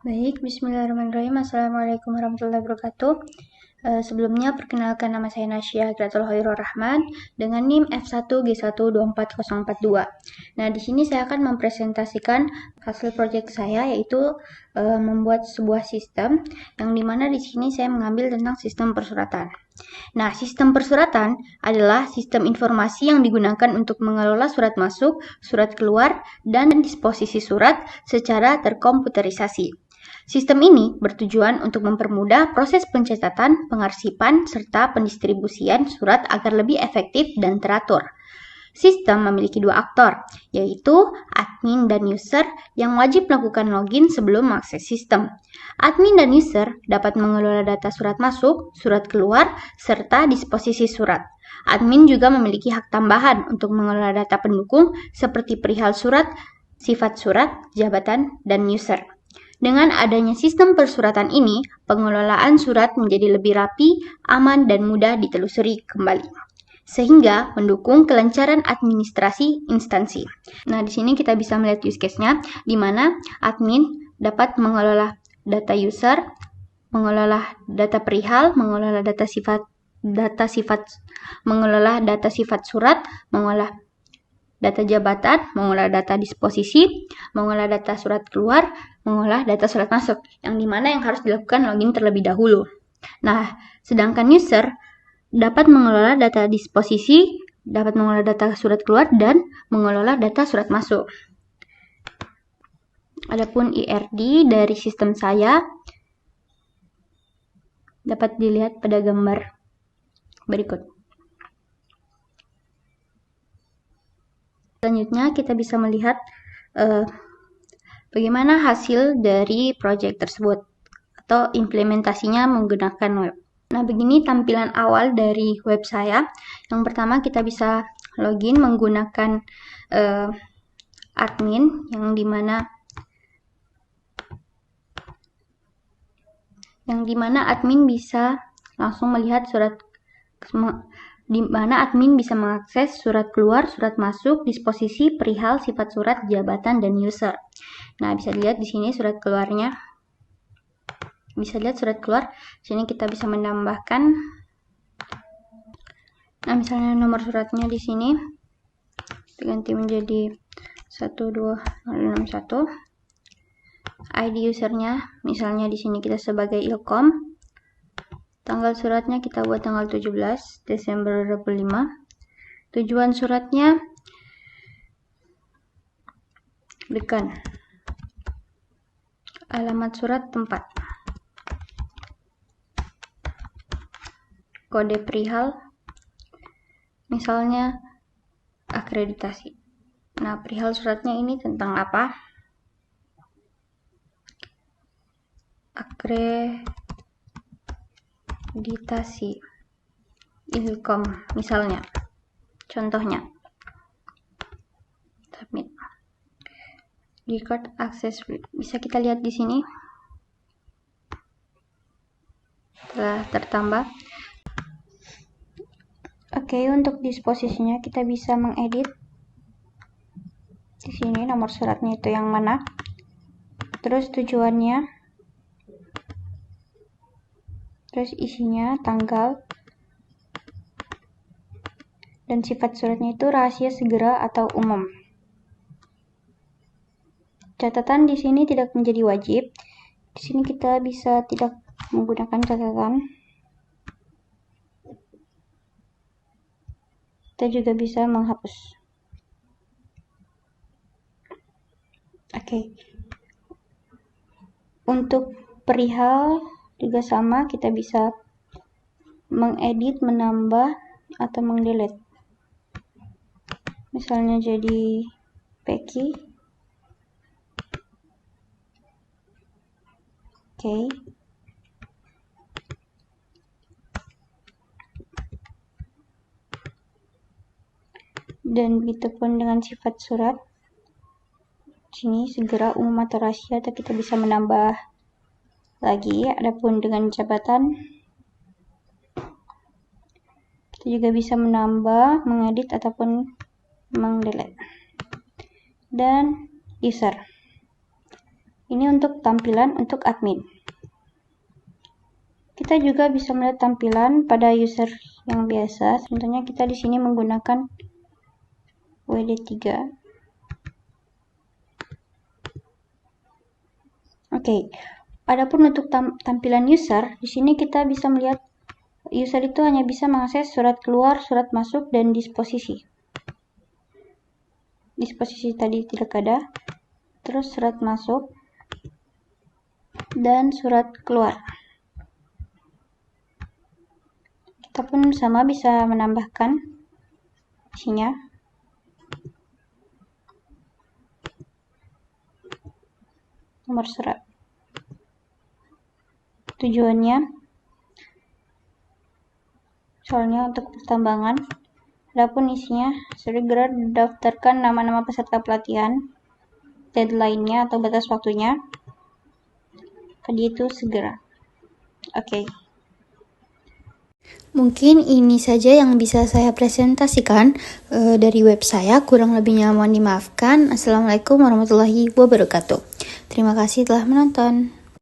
Baik, bismillahirrahmanirrahim. Assalamualaikum warahmatullahi wabarakatuh. Sebelumnya, perkenalkan nama saya Nasya Gratul Hoirul Rahman dengan NIM F1G1244042. Nah, di sini saya akan mempresentasikan hasil proyek saya, yaitu membuat sebuah sistem, yang dimana di sini saya mengambil tentang sistem persuratan. Nah, sistem persuratan adalah sistem informasi yang digunakan untuk mengelola surat masuk, surat keluar, dan disposisi surat secara terkomputerisasi. Sistem ini bertujuan untuk mempermudah proses pencatatan, pengarsipan, serta pendistribusian surat agar lebih efektif dan teratur. Sistem memiliki dua aktor, yaitu admin dan user yang wajib melakukan login sebelum mengakses sistem. Admin dan user dapat mengelola data surat masuk, surat keluar, serta disposisi surat. Admin juga memiliki hak tambahan untuk mengelola data pendukung seperti perihal surat, sifat surat, jabatan, dan user. Dengan adanya sistem persuratan ini, pengelolaan surat menjadi lebih rapi, aman, dan mudah ditelusuri kembali, sehingga mendukung kelancaran administrasi instansi. Nah, di sini kita bisa melihat use case-nya, di mana admin dapat mengelola data user, mengelola data perihal, mengelola data sifat, mengelola data sifat surat, mengolah data jabatan, mengolah data disposisi, mengolah data surat keluar, mengolah data surat masuk, yang dimana yang harus dilakukan login terlebih dahulu. Nah, sedangkan user dapat mengelola data disposisi, dapat mengelola data surat keluar, dan mengelola data surat masuk. Adapun IRD dari sistem saya dapat dilihat pada gambar berikut. Selanjutnya kita bisa melihat bagaimana hasil dari proyek tersebut atau implementasinya menggunakan web. Nah, begini tampilan awal dari web saya. Yang pertama kita bisa login menggunakan admin, yang dimana admin bisa langsung melihat di mana admin bisa mengakses surat keluar, surat masuk, disposisi, perihal, sifat surat, jabatan, dan user. Nah, bisa dilihat di sini surat keluarnya. Bisa lihat surat keluar. Di sini kita bisa menambahkan. Nah, misalnya nomor suratnya di sini diganti menjadi 12061. ID usernya, misalnya di sini kita sebagai Ilkom. Tanggal suratnya kita buat tanggal 17 Desember 2005. Tujuan suratnya Dekan. Alamat surat tempat. Kode perihal, misalnya akreditasi. Nah, perihal suratnya ini tentang apa? Akreditasi Ilkom, misalnya. Contohnya. Submit. Record access bisa kita lihat di sini telah tertambah. Oke, untuk disposisinya kita bisa mengedit. Di sini nomor suratnya itu yang mana? Terus tujuannya. Terus isinya, tanggal. Dan sifat suratnya itu rahasia segera atau umum. Catatan di sini tidak menjadi wajib. Di sini kita bisa tidak menggunakan catatan. Kita juga bisa menghapus. Oke. Untuk perihal juga sama, kita bisa mengedit, menambah, atau mendelete. Misalnya jadi Peki. Oke. Dan begitupun dengan sifat surat. Sini segera, umum, atau rahasia, atau kita bisa menambah lagi. Adapun dengan jabatan, kita juga bisa menambah, mengedit, ataupun mendelete. Dan user. Ini untuk tampilan untuk admin. Kita juga bisa melihat tampilan pada user yang biasa. Contohnya kita di sini menggunakan WD3. Oke. Adapun untuk tampilan user, di sini kita bisa melihat user itu hanya bisa mengakses surat keluar, surat masuk, dan disposisi. Disposisi tadi tidak ada. Terus surat masuk dan surat keluar. Kita pun sama bisa menambahkan isinya. Nomor surat. Tujuannya soalnya untuk pertambangan. Adapun isinya segera daftarkan nama-nama peserta pelatihan, deadline-nya atau batas waktunya. Tadi itu segera. Oke. Mungkin ini saja yang bisa saya presentasikan dari web saya. Kurang lebihnya mohon dimaafkan. Assalamualaikum warahmatullahi wabarakatuh. Terima kasih telah menonton.